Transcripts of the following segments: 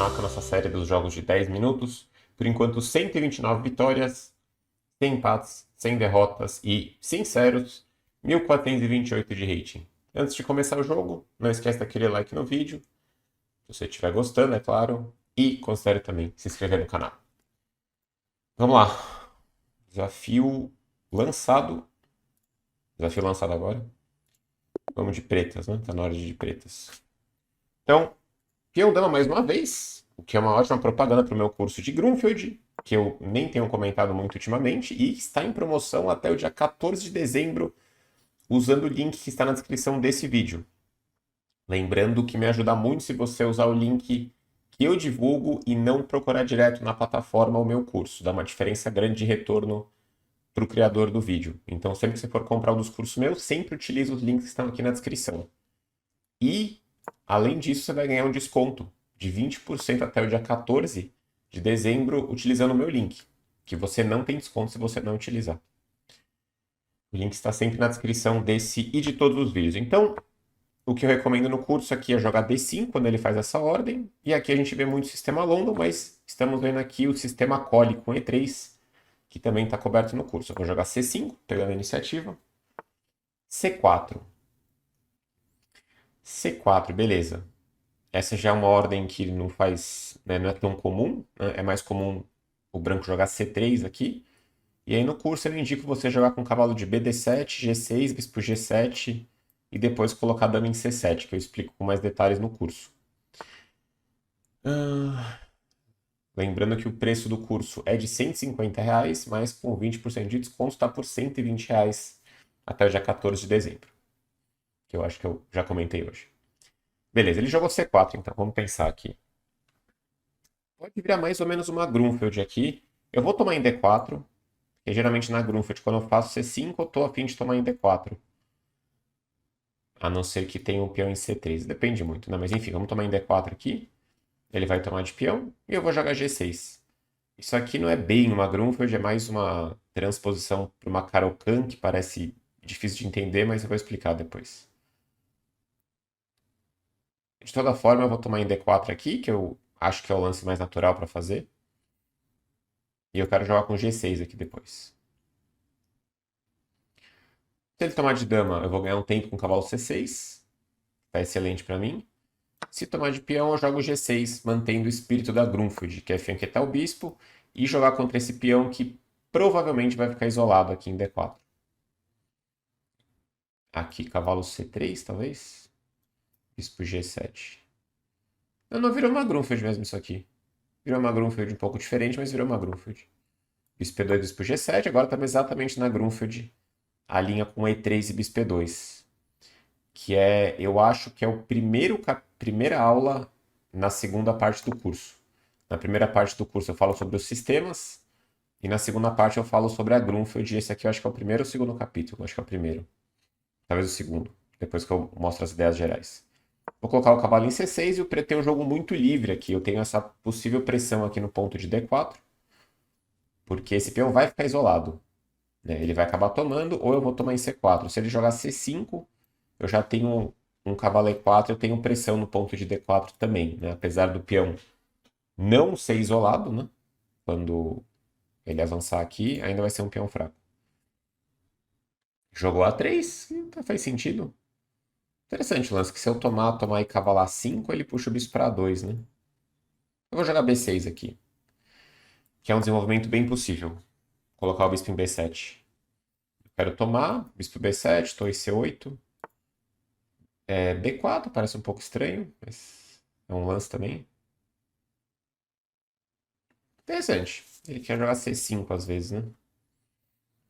continuar com a nossa série dos jogos de 10 minutos. Por enquanto, 129 vitórias, 100 empates, 100 derrotas e, sinceros, 1428 de rating. Antes de começar o jogo, não esquece daquele like no vídeo, se você estiver gostando, é claro, e considere também se inscrever no canal. Vamos lá. Desafio lançado. Desafio lançado agora. Vamos de pretas, né? Tá na hora de pretas. Então, peão dama mais uma vez, o que é uma ótima propaganda para o meu curso de Grunfeld, que eu nem tenho comentado muito ultimamente, e está em promoção até o dia 14 de dezembro, usando o link que está na descrição desse vídeo. Lembrando que me ajuda muito se você usar o link que eu divulgo e não procurar direto na plataforma o meu curso. Dá uma diferença grande de retorno para o criador do vídeo. Então, sempre que você for comprar um dos cursos meus, sempre utilize os links que estão aqui na descrição. E, além disso, você vai ganhar um desconto de 20% até o dia 14 de dezembro utilizando o meu link, que você não tem desconto se você não utilizar. O link está sempre na descrição desse e de todos os vídeos. Então, o que eu recomendo no curso aqui é jogar D5 quando ele faz essa ordem. E aqui a gente vê muito sistema London, mas estamos vendo aqui o sistema Collie com E3, que também está coberto no curso. Eu vou jogar C5, pegando a iniciativa. C4. C4, beleza. Essa já é uma ordem que não faz, né, não é tão comum, né? É mais comum o branco jogar C3 aqui. E aí no curso eu indico você jogar com cavalo de BD7, G6, bispo G7 e depois colocar dama em C7, que eu explico com mais detalhes no curso. Lembrando que o preço do curso é de R$ 150, mas com 20% de desconto está por R$ 120 até o dia 14 de dezembro, que eu acho que eu já comentei hoje. Beleza, ele jogou C4, então vamos pensar aqui. Pode virar mais ou menos uma Grunfeld aqui. Eu vou tomar em D4, porque geralmente na Grunfeld, quando eu faço C5, eu tô a fim de tomar em D4. A não ser que tenha um peão em C3. Depende muito, né? Mas enfim, vamos tomar em D4 aqui. Ele vai tomar de peão e eu vou jogar G6. Isso aqui não é bem uma Grunfeld, é mais uma transposição para uma Caro-Kann, que parece difícil de entender, mas eu vou explicar depois. De toda forma, eu vou tomar em D4 aqui, que eu acho que é o lance mais natural para fazer. E eu quero jogar com G6 aqui depois. Se ele tomar de dama, eu vou ganhar um tempo com o cavalo C6. Tá excelente para mim. Se tomar de peão, eu jogo G6, mantendo o espírito da Grunfeld, que é fianquetar o bispo, e jogar contra esse peão que provavelmente vai ficar isolado aqui em D4. Aqui, cavalo C3, talvez. Bispo G7. Não virou uma Grunfeld mesmo isso aqui. Virou uma Grunfeld um pouco diferente, mas virou uma Grunfeld. Bispo E2, bispo G7. Agora estamos exatamente na Grunfeld. A linha com E3 e bispo E2. Que é, eu acho que é o primeira aula na segunda parte do curso. Na primeira parte do curso eu falo sobre os sistemas. E na segunda parte eu falo sobre a Grunfeld. E esse aqui eu acho que é o primeiro ou o segundo capítulo. Eu acho que é o primeiro. Talvez o segundo. Depois que eu mostro as ideias gerais. Vou colocar o cavalo em C6 e o preto tem um jogo muito livre aqui. Eu tenho essa possível pressão aqui no ponto de D4, porque esse peão vai ficar isolado, né? Ele vai acabar tomando, ou eu vou tomar em C4. Se ele jogar C5, eu já tenho um cavalo E4, eu tenho pressão no ponto de D4 também, né? Apesar do peão não ser isolado, né? Quando ele avançar aqui, ainda vai ser um peão fraco. Jogou A3, faz sentido. Interessante o lance, que se eu tomar e cavalo A5, ele puxa o bispo para A2, né? Eu vou jogar B6 aqui, que é um desenvolvimento bem possível. Colocar o bispo em B7. Eu quero tomar, bispo B7, torre C8. B4 parece um pouco estranho, mas é um lance também. Interessante. Ele quer jogar C5 às vezes, né?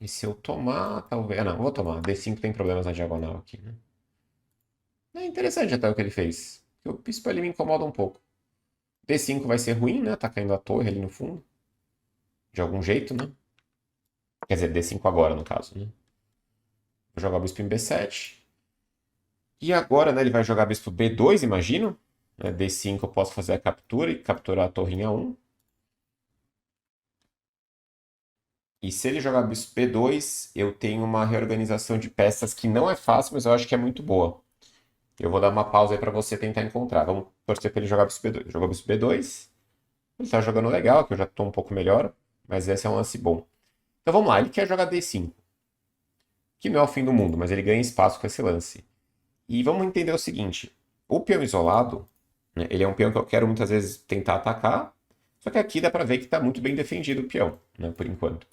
E se eu tomar, talvez. Ah, não, vou tomar. D5 tem problemas na diagonal aqui, né? É interessante até o que ele fez. O bispo ali me incomoda um pouco. D5 vai ser ruim, né? Tá caindo a torre ali no fundo. De algum jeito, né? Quer dizer, D5 agora, no caso, né? Vou jogar o bispo em B7. E agora, né, ele vai jogar bispo B2, imagino. Né, D5 eu posso fazer a captura e capturar a torrinha 1. E se ele jogar bispo B2, eu tenho uma reorganização de peças que não é fácil, mas eu acho que é muito boa. Eu vou dar uma pausa aí pra você tentar encontrar. Vamos torcer pra ele jogar bispo B2. Jogou bispo B2. Ele tá jogando legal, que eu já tô um pouco melhor. Mas esse é um lance bom. Então vamos lá, ele quer jogar D5. Que não é o fim do mundo, mas ele ganha espaço com esse lance. E vamos entender o seguinte: o peão isolado, né, ele é um peão que eu quero muitas vezes tentar atacar, só que aqui dá para ver que está muito bem defendido o peão, né, por enquanto.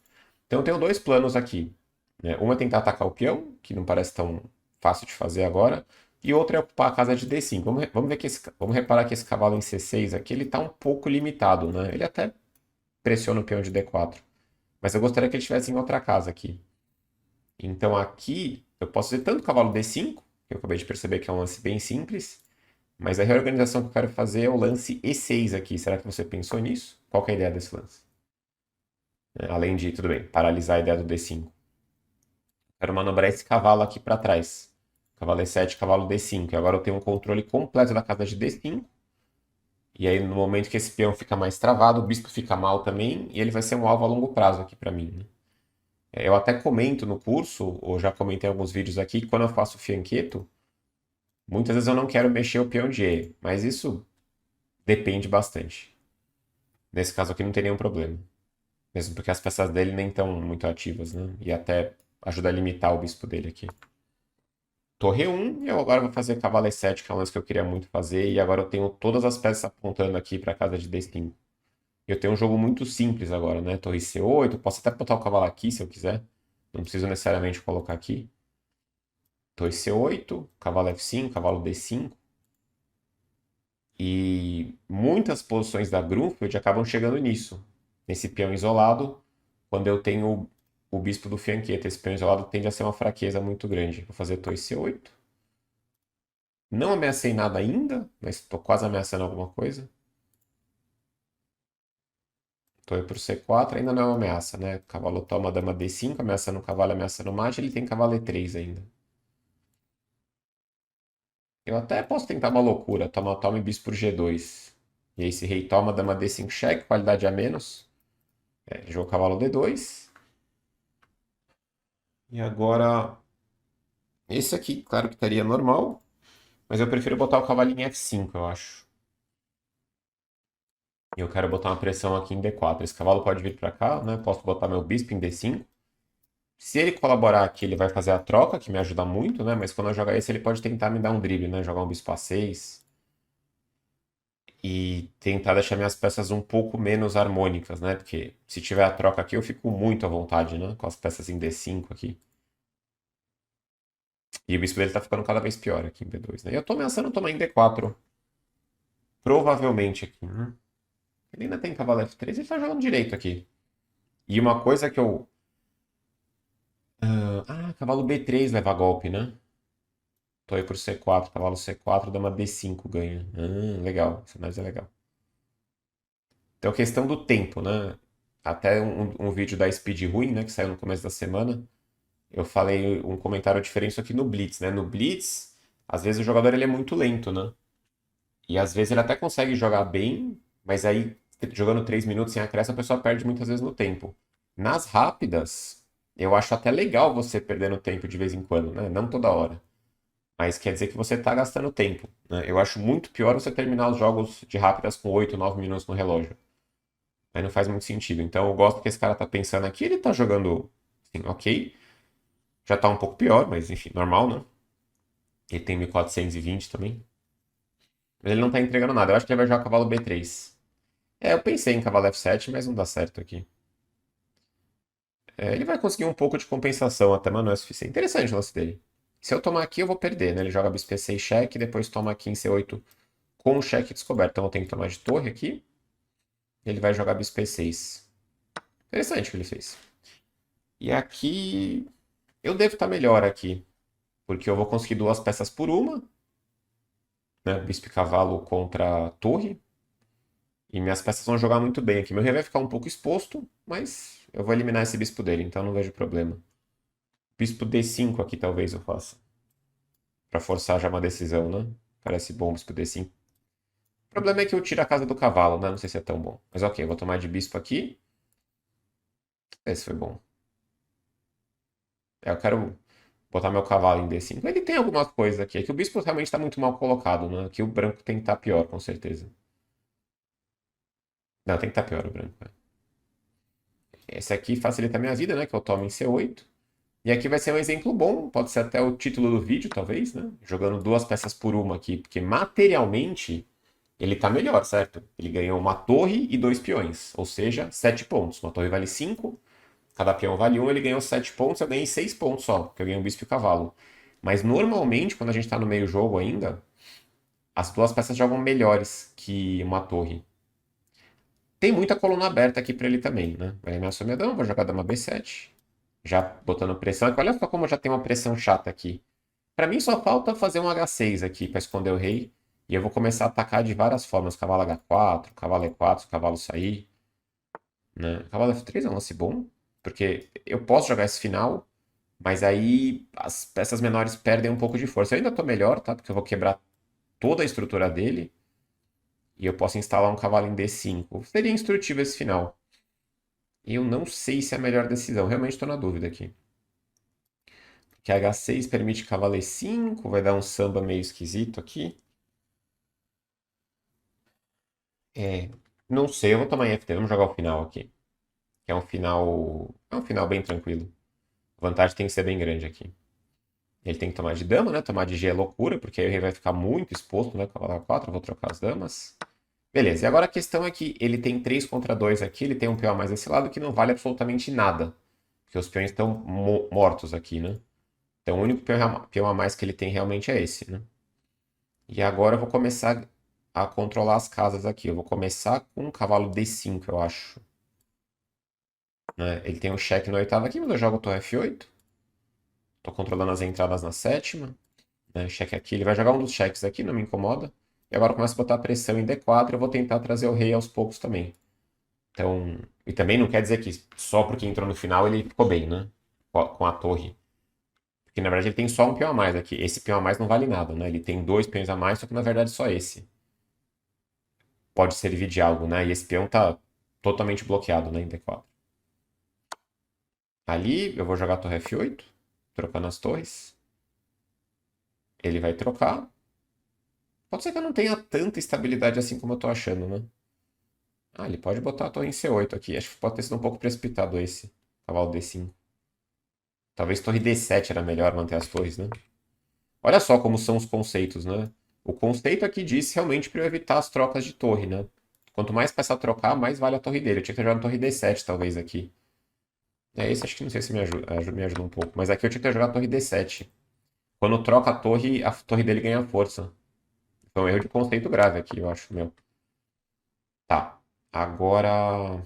Então eu tenho dois planos aqui. Né? Um é tentar atacar o peão, que não parece tão fácil de fazer agora, e outro é ocupar a casa de D5. Vamos ver que vamos reparar que esse cavalo em C6 aqui ele está um pouco limitado, né? Ele até pressiona o peão de D4, mas eu gostaria que ele estivesse em outra casa aqui. Então aqui eu posso fazer tanto cavalo D5, que eu acabei de perceber que é um lance bem simples, mas a reorganização que eu quero fazer é o lance E6 aqui. Será que você pensou nisso? Qual que é a ideia desse lance? Além de, tudo bem, paralisar a ideia do D5. Quero manobrar esse cavalo aqui para trás. Cavalo E7, cavalo D5. E agora eu tenho um controle completo da casa de D5. E aí, no momento que esse peão fica mais travado, o bispo fica mal também, e ele vai ser um alvo a longo prazo aqui para mim. Né? Eu até comento no curso, ou já comentei em alguns vídeos aqui, que quando eu faço fianqueto, muitas vezes eu não quero mexer o peão de E, mas isso depende bastante. Nesse caso aqui não tem nenhum problema. Mesmo porque as peças dele nem estão muito ativas, né? E até ajuda a limitar o bispo dele aqui. Torre 1, e eu agora vou fazer cavalo E7, que é um lance que eu queria muito fazer, e agora eu tenho todas as peças apontando aqui para a casa de D5. Eu tenho um jogo muito simples agora, né? Torre C8, posso até botar o cavalo aqui se eu quiser. Não preciso necessariamente colocar aqui. Torre C8, cavalo F5, cavalo D5. E muitas posições da Grunfeld acabam chegando nisso. Nesse peão isolado, quando eu tenho o bispo do fianqueta. Esse peão isolado tende a ser uma fraqueza muito grande. Vou fazer torre C8. Não ameacei nada ainda, mas estou quase ameaçando alguma coisa. Torre por C4, ainda não é uma ameaça, né? Cavalo toma, dama D5, ameaçando o cavalo, ameaçando o mate. Ele tem cavalo E3 ainda. Eu até posso tentar uma loucura, toma e bispo por G2. E aí esse rei toma, dama D5 cheque, qualidade a menos. Ele jogou cavalo D2. E agora, esse aqui, claro que estaria normal, mas eu prefiro botar o cavalo em F5, eu acho. E eu quero botar uma pressão aqui em D4. Esse cavalo pode vir para cá, né? Posso botar meu bispo em D5. Se ele colaborar aqui, ele vai fazer a troca, que me ajuda muito, né? Mas quando eu jogar esse, ele pode tentar me dar um drible, né? Jogar um bispo A6. E tentar deixar minhas peças um pouco menos harmônicas, né? Porque se tiver a troca aqui, eu fico muito à vontade, né? Com as peças em D5 aqui. E o bispo dele tá ficando cada vez pior aqui em B2, né? E eu tô ameaçando tomar em D4. Provavelmente aqui, né? Ele ainda tem cavalo F3, ele tá jogando direito aqui. E uma coisa que eu... cavalo B3 leva golpe, né? Tô aí por C4, cavalo C4, dama D5 ganha. Legal, esse análise é legal. Então, questão do tempo, né? Até um vídeo da Speed Ruim, né? Que saiu no começo da semana. Eu falei um comentário diferente isso aqui no Blitz, né? No Blitz, às vezes o jogador ele é muito lento, né? E às vezes ele até consegue jogar bem, mas aí jogando 3 minutos sem acréscimo, a pessoa perde muitas vezes no tempo. Nas rápidas, eu acho até legal você perdendo tempo de vez em quando, né? Não toda hora. Mas quer dizer que você está gastando tempo, né? Eu acho muito pior você terminar os jogos de rápidas com 8, 9 minutos no relógio. Aí não faz muito sentido. Então eu gosto que esse cara tá pensando aqui, ele tá jogando, assim, ok. Já tá um pouco pior, mas enfim, normal, né? Ele tem 1420 também. Mas ele não tá entregando nada. Eu acho que ele vai jogar cavalo B3. Eu pensei em cavalo F7, mas não dá certo aqui. Ele vai conseguir um pouco de compensação até, mas não é suficiente. Interessante o lance dele. Se eu tomar aqui, eu vou perder, né? Ele joga bispo E6 cheque, depois toma aqui em C8 com o cheque descoberto. Então eu tenho que tomar de torre aqui. Ele vai jogar bispo E6. Interessante o que ele fez. E aqui eu devo estar melhor aqui. Porque eu vou conseguir duas peças por uma. Né? Bispo e cavalo contra a torre. E minhas peças vão jogar muito bem aqui. Meu rei vai ficar um pouco exposto, mas eu vou eliminar esse bispo dele, então não vejo problema. Bispo D5 aqui talvez eu faça. Pra forçar já uma decisão, né? Parece bom bispo D5. O problema é que eu tiro a casa do cavalo, né? Não sei se é tão bom. Mas ok, eu vou tomar de bispo aqui. Esse foi bom. Eu quero Botar meu cavalo em D5. Ele tem algumas coisas aqui. É que o bispo realmente está muito mal colocado, né? Aqui o branco tem que estar pior, com certeza. Não, tem que estar pior o branco. Esse aqui facilita a minha vida, né? Que eu tomo em C8. E aqui vai ser um exemplo bom, pode ser até o título do vídeo, talvez, né? Jogando duas peças por uma aqui, porque materialmente ele tá melhor, certo? Ele ganhou uma torre e dois peões, ou seja, 7 pontos. Uma torre vale 5, cada peão vale 1, ele ganhou 7 pontos, eu ganhei 6 pontos só, porque eu ganhei um bispo e cavalo. Mas normalmente, quando a gente tá no meio jogo ainda, as duas peças jogam melhores que uma torre. Tem muita coluna aberta aqui pra ele também, né? Vai ameaçar minha dama, vou jogar dama B7. Já botando pressão. Olha só como já tem uma pressão chata aqui. Pra mim só falta fazer um H6 aqui pra esconder o rei. E eu vou começar a atacar de várias formas. Cavalo H4, cavalo E4, se o cavalo sair. Né? Cavalo F3 é um lance bom. Porque eu posso jogar esse final. Mas aí as peças menores perdem um pouco de força. Eu ainda tô melhor, tá? Porque eu vou quebrar toda a estrutura dele. E eu posso instalar um cavalo em D5. Seria instrutivo esse final. E eu não sei se é a melhor decisão. Realmente estou na dúvida aqui. Que H6 permite cavalo E5, vai dar um samba meio esquisito aqui. É, não sei, eu vou tomar em FT, vamos jogar o final aqui. Que é um final bem tranquilo. A vantagem tem que ser bem grande aqui. Ele tem que tomar de dama, né? Tomar de G é loucura, porque aí o rei vai ficar muito exposto, né? Cavalo A4, eu vou trocar as damas. Beleza, e agora a questão é que ele tem 3 contra 2 aqui, ele tem um peão a mais desse lado que não vale absolutamente nada. Porque os peões estão mortos aqui, né? Então o único peão a mais que ele tem realmente é esse, né? E agora eu vou começar a controlar as casas aqui. Eu vou começar com o cavalo D5, eu acho. Né? Ele tem um cheque no oitavo aqui, mas eu jogo torre F8. Tô controlando as entradas na sétima. Né? Cheque aqui. Ele vai jogar um dos cheques aqui, não me incomoda. E agora eu começo a botar pressão em D4. Eu vou tentar trazer o rei aos poucos também. Então, e também não quer dizer que só porque entrou no final ele ficou bem, né? Com a torre. Porque na verdade ele tem só um peão a mais aqui. Esse peão a mais não vale nada, né? Ele tem dois peões a mais, só que na verdade só esse pode servir de algo, né? E esse peão tá totalmente bloqueado, né, em D4. Ali eu vou jogar a torre F8, trocando as torres. Ele vai trocar. Pode ser que eu não tenha tanta estabilidade assim como eu tô achando, né? Ah, ele pode botar a torre em C8 aqui. Acho que pode ter sido um pouco precipitado esse. Cavalo D5. Talvez torre D7 era melhor manter as torres, né? Olha só como são os conceitos, né? O conceito aqui diz realmente para eu evitar as trocas de torre, né? Quanto mais peça trocar, mais vale a torre dele. Eu tinha que ter jogado torre D7 talvez aqui. É, esse acho que não sei se me ajuda um pouco. Mas aqui eu tinha que ter jogado torre D7. Quando troca a torre dele ganha força. Foi um erro de conceito grave aqui, eu acho, meu. Tá. Agora.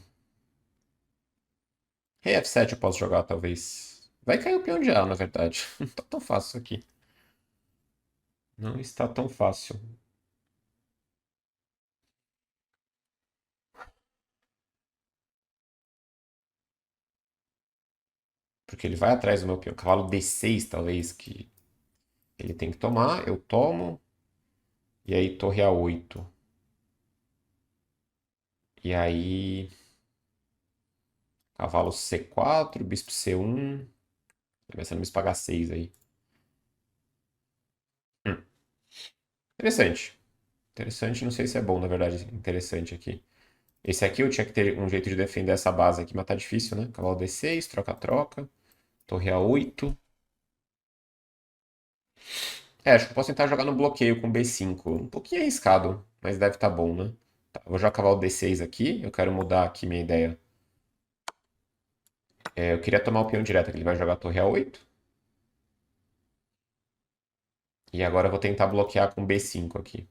Rei F7 eu posso jogar, talvez. Vai cair o peão de A, na verdade. Não tá tão fácil aqui. Não está tão fácil. Porque ele vai atrás do meu peão. Cavalo D6, talvez, que ele tem que tomar. Eu tomo. E aí, torre A8. E aí. Cavalo C4, bispo C1. Vai ser no bispo H6 aí. Hum, Interessante. Interessante, não sei se é bom, na verdade, interessante aqui. Esse aqui eu tinha que ter um jeito de defender essa base aqui, mas tá difícil, né? Cavalo D6, troca-troca. Torre A8. É, acho que eu posso tentar jogar no bloqueio com B5. Um pouquinho arriscado, mas deve estar bom, né? Tá, vou jogar cavalo D6 aqui. Eu quero mudar aqui minha ideia. É, eu queria tomar o peão direto, que ele vai jogar a torre A8. E agora eu vou tentar bloquear com B5 aqui.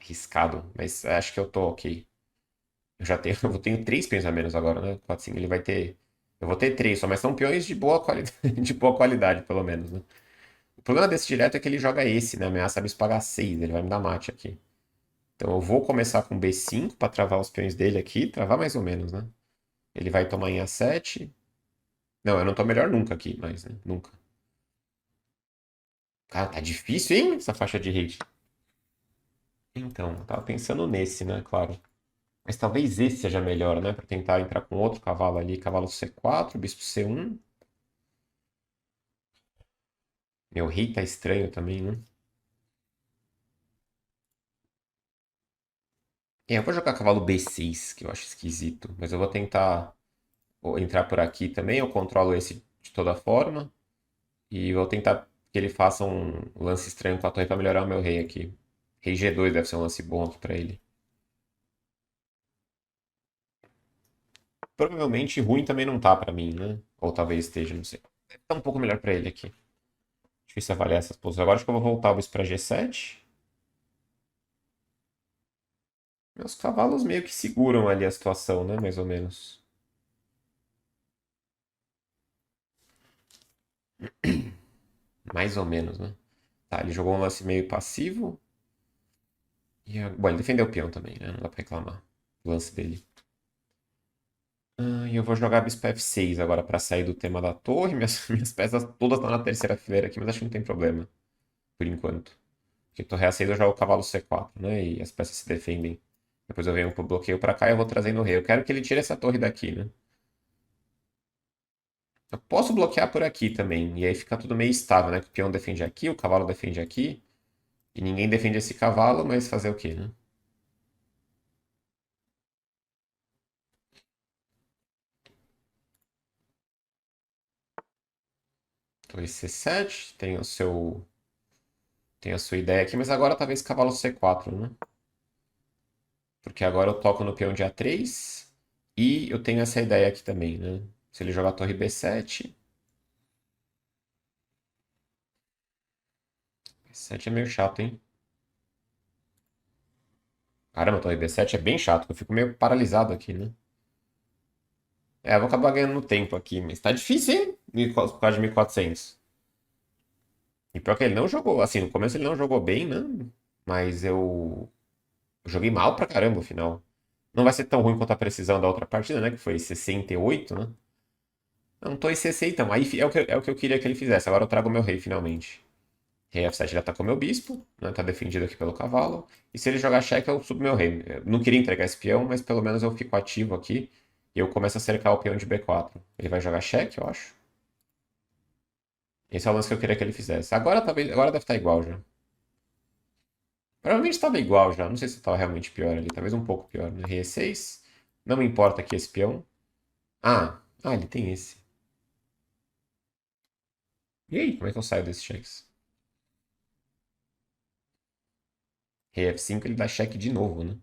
Arriscado, mas acho que eu tô ok. Eu já tenho, eu tenho três peões a menos agora, né? 4, 5, ele vai ter. Eu vou ter três só, mas são peões de boa qualidade, de boa qualidade, pelo menos, né? O problema desse direto é que ele joga esse, né? Ameaça bispo H6, ele vai me dar mate aqui. Então eu vou começar com B5 para travar os peões dele aqui, travar mais ou menos, né? Ele vai tomar em A7. Não, eu não tô melhor nunca aqui, mas, né? Nunca. Cara, tá difícil, hein? Essa faixa de rate. Então, eu tava pensando nesse, né? Claro. Mas talvez esse seja melhor, né? Pra tentar entrar com outro cavalo ali. Cavalo C4, bispo C1. Meu rei tá estranho também, né? Eu vou jogar cavalo B6, que eu acho esquisito. Mas eu vou tentar entrar por aqui também. Eu controlo esse de toda forma. E vou tentar que ele faça um lance estranho com a torre pra melhorar o meu rei aqui. Rei G2 deve ser um lance bom aqui pra ele. Provavelmente ruim também não tá pra mim, né? Ou talvez esteja, não sei. Tá um pouco melhor pra ele aqui. Difícil avaliar essas posições. Agora acho que eu vou voltar o bicho pra G7. Meus cavalos meio que seguram ali a situação, né? Mais ou menos. Mais ou menos, né? Tá, ele jogou um lance meio passivo. Bom, ele defendeu o peão também, né? Não dá pra reclamar. O lance dele. E eu vou jogar bispo F6 agora pra sair do tema da torre. Minhas peças todas estão na terceira fileira aqui, mas acho que não tem problema. Por enquanto. Porque torre A6 eu jogo o cavalo C4, né? E as peças se defendem. Depois eu venho pro bloqueio pra cá e eu vou trazendo o rei. Eu quero que ele tire essa torre daqui, né? Eu posso bloquear por aqui também. E aí fica tudo meio estável, né? Que o peão defende aqui, o cavalo defende aqui. E ninguém defende esse cavalo, mas fazer o quê, né? Torre C7, tem a sua ideia aqui, mas agora talvez cavalo C4, né? Porque agora eu toco no peão de A3 e eu tenho essa ideia aqui também, né? Se ele jogar torre B7, B7 é meio chato, hein? Caramba, torre B7 é bem chato, eu fico meio paralisado aqui, né? Eu vou acabar ganhando no tempo aqui, mas tá difícil, hein? Por causa de 1400. E pior que ele não jogou, assim, no começo ele não jogou bem, né? Mas eu joguei mal pra caramba no final. Não vai ser tão ruim quanto a precisão da outra partida, né? Que foi 68, né? Não, tô em 60, então. Aí é o que eu queria que ele fizesse. Agora eu trago meu rei finalmente. Rei F7 já atacou meu bispo, né? Tá defendido aqui pelo cavalo. E se ele jogar cheque, eu subo meu rei. Eu não queria entregar esse peão, mas pelo menos eu fico ativo aqui. E eu começo a cercar o peão de B4. Ele vai jogar cheque, eu acho. Esse é o lance que eu queria que ele fizesse. Agora deve estar igual já. Provavelmente estava igual já. Não sei se estava realmente pior ali. Talvez um pouco pior, né? Rei E6. Não me importa aqui esse peão. Ele tem esse. E aí, como é que eu saio desses cheques? Rei F5, ele dá cheque de novo, né?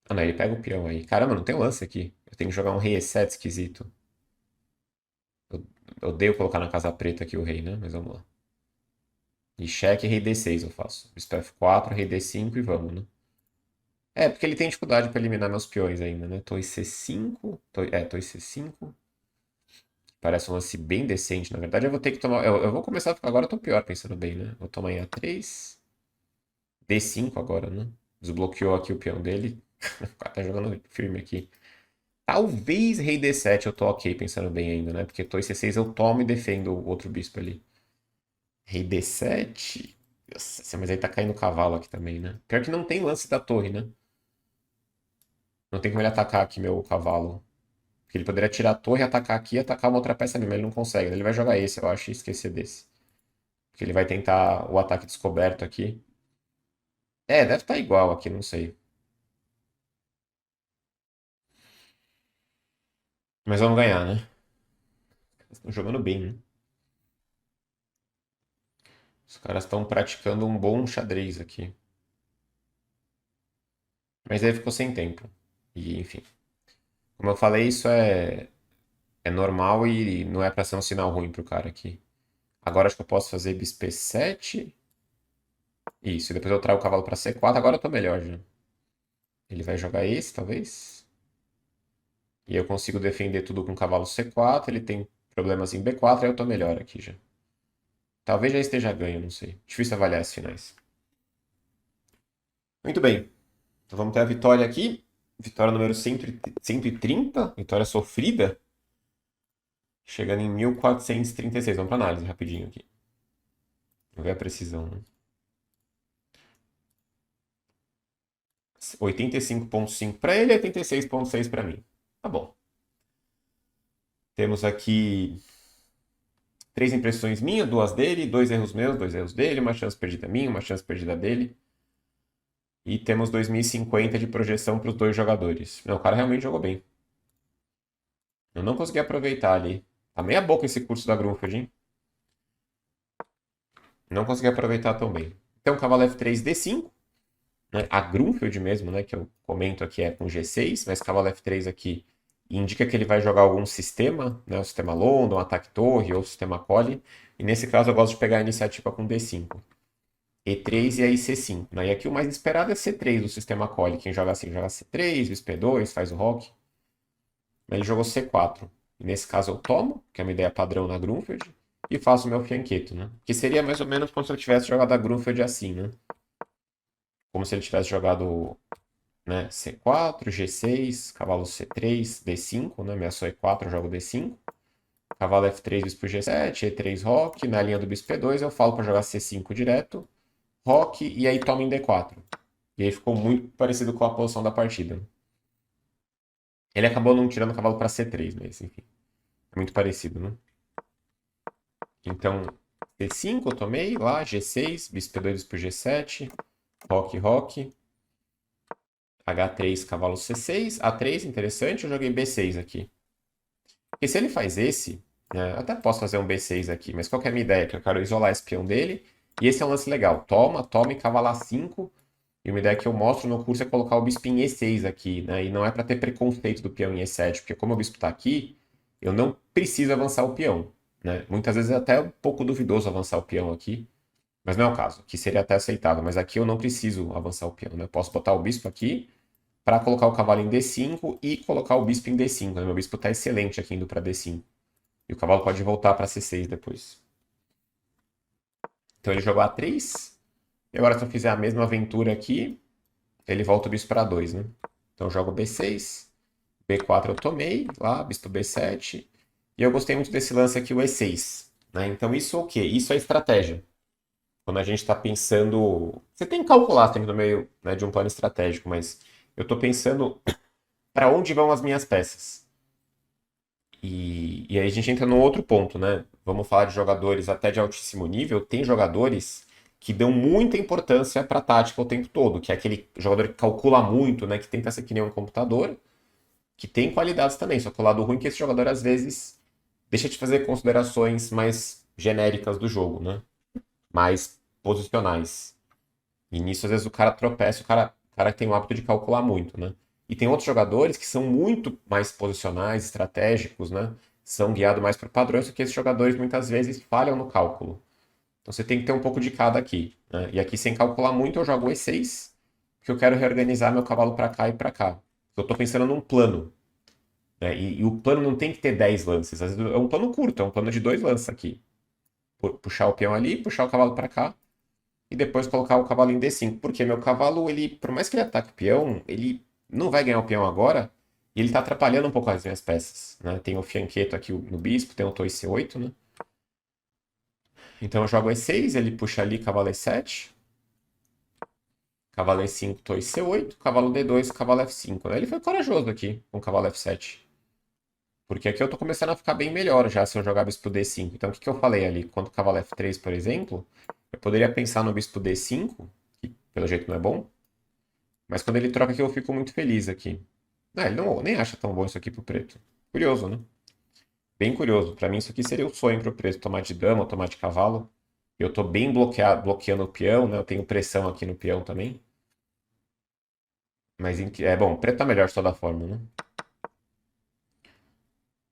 Não, ele pega o peão aí. Caramba, não tem lance aqui. Eu tenho que jogar um rei E7 esquisito. Eu odeio colocar na casa preta aqui o rei, né? Mas vamos lá. E cheque rei D6 eu faço. Bispo F4, rei D5 e vamos, né? Porque ele tem dificuldade para eliminar meus peões ainda, né? Torre C5. Torre C5. Parece um lance bem decente. Na verdade, eu vou ter que tomar. Eu vou começar a ficar agora, eu tô pior pensando bem, né? Vou tomar em A3. D5 agora, né? Desbloqueou aqui o peão dele. O cara tá jogando firme aqui. Talvez rei D7 eu tô ok pensando bem ainda, né? Porque torre C6 eu tomo e defendo o outro bispo ali. Rei D7. Nossa, mas aí tá caindo o cavalo aqui também, né? Pior que não tem lance da torre, né? Não tem como ele atacar aqui meu cavalo. Porque ele poderia tirar a torre, atacar aqui e atacar uma outra peça mesmo. Ele não consegue. Ele vai jogar esse, eu acho, e esquecer desse. Porque ele vai tentar o ataque descoberto aqui. Deve estar igual aqui, não sei. Mas vamos ganhar, né? Estão jogando bem, né? Os caras estão praticando um bom xadrez aqui. Mas aí ficou sem tempo. E, enfim. Como eu falei, é normal e não é pra ser um sinal ruim pro cara aqui. Agora acho que eu posso fazer bispo E7. Isso, e depois eu trago o cavalo pra C4. Agora eu tô melhor já. Ele vai jogar esse, talvez. E eu consigo defender tudo com cavalo C4. Ele tem problemas em B4, aí eu tô melhor aqui já. Talvez já esteja ganho, não sei. Difícil avaliar as finais. Muito bem. Então vamos ter a vitória aqui. Vitória número 130. Vitória sofrida. Chegando em 1436. Vamos para análise rapidinho aqui. Vamos ver a precisão, né? 85,5 para ele e 86,6 para mim. Tá bom. Temos aqui três impressões minhas, duas dele, dois erros meus, dois erros dele, uma chance perdida minha, uma chance perdida dele. E temos 2050 de projeção para os dois jogadores. Não, o cara realmente jogou bem. Eu não consegui aproveitar ali. Tá meia boca esse curso da Grunfeld, hein? Não consegui aproveitar tão bem. Então, cavalo F3, D5. Né? A Grunfeld mesmo, né, que eu comento aqui é com G6, mas cavalo F3 aqui indica que ele vai jogar algum sistema, né, o sistema London, ataque torre ou sistema Collie. E nesse caso eu gosto de pegar a iniciativa com D5. E3 e aí C5. Né? E aqui o mais esperado é C3 do sistema Collie. Quem joga assim joga C3, bispo E2, faz o rock. Ele jogou C4. E nesse caso eu tomo, que é uma ideia padrão na Grunfeld, e faço o meu fianqueto, né? Que seria mais ou menos como se eu tivesse jogado a Grunfeld assim, né? Como se ele tivesse jogado, né, C4, G6, cavalo C3, D5, né? Ameaçou E4, eu jogo D5. Cavalo F3, bispo G7, E3, rock. Na linha do bispo E2 eu falo para jogar C5 direto, rock, e aí toma em D4. E aí ficou muito parecido com a posição da partida. Ele acabou não tirando o cavalo para C3, mas enfim. É muito parecido, né? Então, C5 eu tomei lá, G6, bispo E2, bispo G7, rock, rock. H3, cavalo C6, A3, interessante, eu joguei B6 aqui. Porque se ele faz esse, né, eu até posso fazer um B6 aqui, mas qual que é a minha ideia? Que eu quero isolar esse peão dele, e esse é um lance legal. Toma, toma e cavalo A5, e uma ideia que eu mostro no curso é colocar o bispo em E6 aqui, né, e não é para ter preconceito do peão em E7, porque como o bispo está aqui, eu não preciso avançar o peão, né. Muitas vezes é até um pouco duvidoso avançar o peão aqui, mas não é o caso. Aqui seria até aceitável, mas aqui eu não preciso avançar o peão, né. Eu posso botar o bispo aqui, para colocar o cavalo em D5 e colocar o bispo em D5. Né? Meu bispo está excelente aqui indo para D5. E o cavalo pode voltar para C6 depois. Então ele jogou A3. E agora se eu fizer a mesma aventura aqui, ele volta o bispo para 2, né? Então eu jogo B6. B4 eu tomei, lá, bispo B7. E eu gostei muito desse lance aqui, o E6. Né? Então isso é o quê? Isso é estratégia. Quando a gente está pensando... Você tem que calcular sempre no meio, né, de um plano estratégico, mas eu estou pensando para onde vão as minhas peças. E aí a gente entra num outro ponto, né? Vamos falar de jogadores até de altíssimo nível. Tem jogadores que dão muita importância para a tática o tempo todo, que é aquele jogador que calcula muito, né? Que tenta ser que nem um computador, que tem qualidades também. Só que o lado ruim é que esse jogador, às vezes, deixa de fazer considerações mais genéricas do jogo, né? Mais posicionais. E nisso, às vezes, o cara tropeça, o cara tem o hábito de calcular muito, né? E tem outros jogadores que são muito mais posicionais, estratégicos, né? São guiados mais por padrões, porque esses jogadores muitas vezes falham no cálculo. Então você tem que ter um pouco de cada aqui, né? E aqui, sem calcular muito, eu jogo E6, porque eu quero reorganizar meu cavalo para cá e para cá. Eu estou pensando num plano, né? E o plano não tem que ter 10 lances. Às vezes é um plano curto, é um plano de 2 lances aqui. Puxar o peão ali, puxar o cavalo para cá e depois colocar o cavalo em D5. Porque meu cavalo, ele, por mais que ele ataque o peão, ele não vai ganhar o peão agora e ele tá atrapalhando um pouco as minhas peças, né? Tem o fianqueto aqui no bispo, tem o torre C8, né? Então eu jogo E6, ele puxa ali cavalo E7, cavalo E5, torre C8, cavalo D2, cavalo F5, né? Ele foi corajoso aqui com o cavalo F7. Porque aqui eu tô começando a ficar bem melhor já se eu jogar bispo D5. Então o que que eu falei ali? Quando o cavalo F3, por exemplo, eu poderia pensar no bispo D5, que pelo jeito não é bom, mas quando ele troca aqui eu fico muito feliz aqui. Ah, ele não, nem acha tão bom isso aqui pro preto. Curioso, né? Bem curioso. Pra mim isso aqui seria o sonho pro preto, tomar de dama, tomar de cavalo. Eu tô bem bloqueando o peão, né? Eu tenho pressão aqui no peão também. Mas é bom, preto tá melhor de toda forma, né?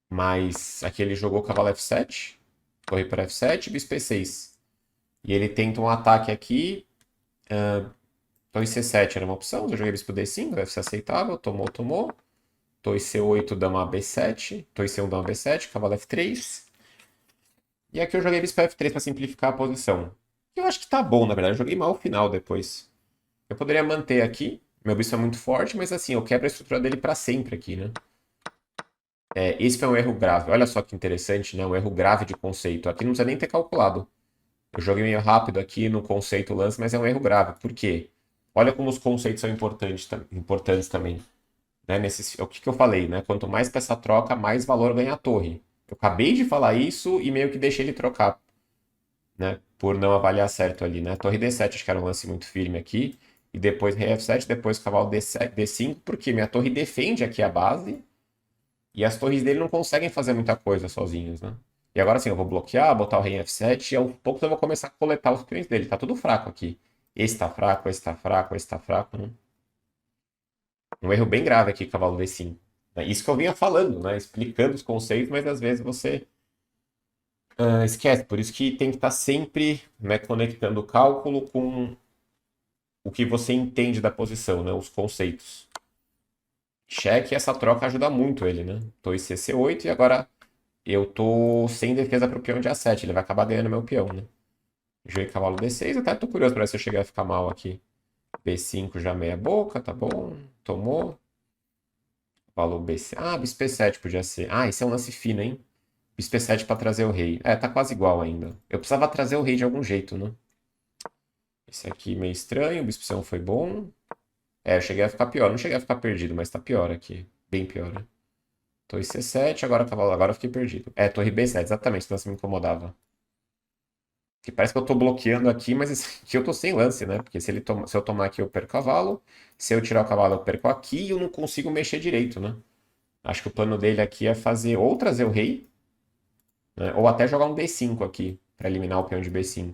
Mas aqui ele jogou cavalo F7, torre para F7, bispo E6. E ele tenta um ataque aqui. Torre C7 era uma opção. Eu joguei bispo D5, deve ser aceitável. Tomou, tomou. Torre C8, dama B7. Torre C1, dama B7. Cavalo F3. E aqui eu joguei bispo F3 para simplificar a posição. Eu acho que tá bom, na verdade. Eu joguei mal o final depois. Eu poderia manter aqui. Meu bispo é muito forte, mas assim, eu quebro a estrutura dele para sempre aqui, né? Esse foi um erro grave. Olha só que interessante, né? Um erro grave de conceito. Aqui não precisa nem ter calculado. Eu joguei meio rápido aqui no conceito lance, mas é um erro grave. Por quê? Olha como os conceitos são importantes também. Né? É o que eu falei, né? Quanto mais peça troca, mais valor ganha a torre. Eu acabei de falar isso e meio que deixei ele trocar, né? Por não avaliar certo ali, né? Torre D7, acho que era um lance muito firme aqui. E depois rei F7, depois cavalo D7, D5, porque minha torre defende aqui a base e as torres dele não conseguem fazer muita coisa sozinhos, né? E agora sim, eu vou bloquear, botar o rei em F7 e aos poucos eu vou começar a coletar os peões dele. Tá tudo fraco aqui. Esse tá fraco, esse tá fraco, esse tá fraco, né? Um erro bem grave aqui, cavalo D5. É isso que eu vinha falando, né? Explicando os conceitos, mas às vezes você esquece. Por isso que tem que estar sempre, né, conectando o cálculo com o que você entende da posição, né? Os conceitos. Cheque, essa troca ajuda muito ele, né? Tô em CC8 e agora eu tô sem defesa pro peão de A7. Ele vai acabar ganhando meu peão, né? Joguei cavalo D6, até tô curioso pra ver se eu chegar a ficar mal aqui. B5 já meia boca, tá bom. Tomou. Cavalo B6. Ah, bispo E7 podia ser. Ah, esse é um lance fino, hein? Bispo E7 pra trazer o rei. É, tá quase igual ainda. Eu precisava trazer o rei de algum jeito, né? Esse aqui meio estranho, o bispo C1 foi bom. É, eu cheguei a ficar pior. Não cheguei a ficar perdido, mas tá pior aqui. Bem pior, né? Torre C7, agora cavalo. Agora eu fiquei perdido. É, torre B7, exatamente, esse lance me incomodava. Que parece que eu tô bloqueando aqui, mas esse aqui eu tô sem lance, né? Porque se eu tomar aqui, eu perco o cavalo. Se eu tirar o cavalo, eu perco aqui e eu não consigo mexer direito, né? Acho que o plano dele aqui é fazer ou trazer o rei, né? Ou até jogar um D5 aqui, pra eliminar o peão de B5.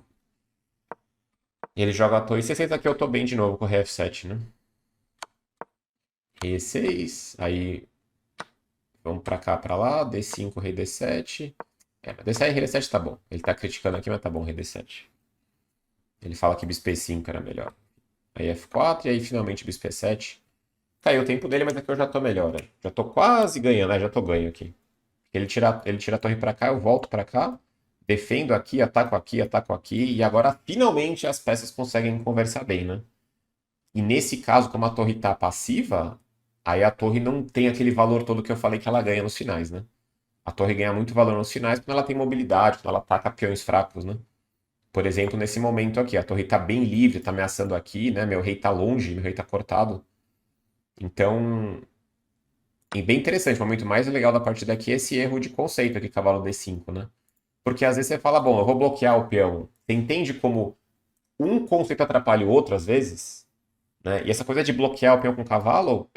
E ele joga a torre C6, aqui eu tô bem de novo com o rei F7, né? Rei E6, aí vamos pra cá, pra lá, D5, rei D7. É, mas D7 e rei D7 tá bom. Ele tá criticando aqui, mas tá bom, rei D7. Ele fala que bispo E5 era melhor. Aí F4 e aí finalmente bispo E7. Caiu o tempo dele, mas aqui eu já tô melhor, né? Já tô quase ganhando, né? Já tô ganho aqui. Ele tira a torre pra cá, eu volto pra cá. Defendo ataco aqui. E agora finalmente as peças conseguem conversar bem, né? E nesse caso, como a torre tá passiva, aí a torre não tem aquele valor todo que eu falei que ela ganha nos finais, né? A torre ganha muito valor nos finais quando ela tem mobilidade, quando ela ataca peões fracos, né? Por exemplo, nesse momento aqui, a torre tá bem livre, tá ameaçando aqui, né? Meu rei tá longe, meu rei tá cortado. Então, é bem interessante. O momento mais legal da partida aqui é esse erro de conceito aqui, cavalo D5, né? Porque às vezes você fala, bom, eu vou bloquear o peão. Você entende como um conceito atrapalha o outro, às vezes, né? E essa coisa de bloquear o peão com o cavalo,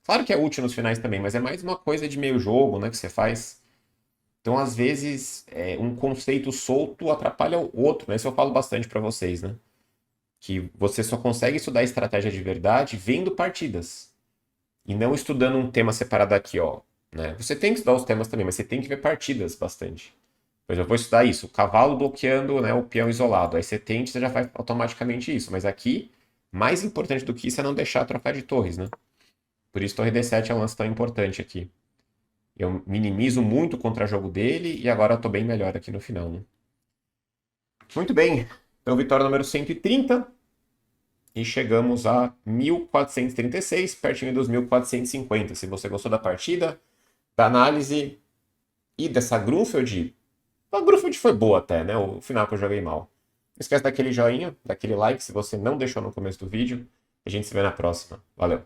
claro que é útil nos finais também, mas é mais uma coisa de meio jogo, né, que você faz. Então, às vezes, um conceito solto atrapalha o outro, né? Isso eu falo bastante pra vocês, né? Que você só consegue estudar estratégia de verdade vendo partidas. E não estudando um tema separado aqui, ó. Né? Você tem que estudar os temas também, mas você tem que ver partidas bastante. Pois eu vou estudar isso, o cavalo bloqueando, né, o peão isolado. Aí você tente, você já faz automaticamente isso. Mas aqui, mais importante do que isso é não deixar trocar de torres, né? Por isso torre D7 é um lance tão importante aqui. Eu minimizo muito o contra-jogo dele e agora eu tô bem melhor aqui no final, né? Muito bem. Então, vitória número 130. E chegamos a 1436, pertinho dos 1450. Se você gostou da partida, da análise e dessa Grunfeld, a Grunfeld foi boa até, né? O final que eu joguei mal. Não esquece daquele joinha, daquele like se você não deixou no começo do vídeo. A gente se vê na próxima. Valeu!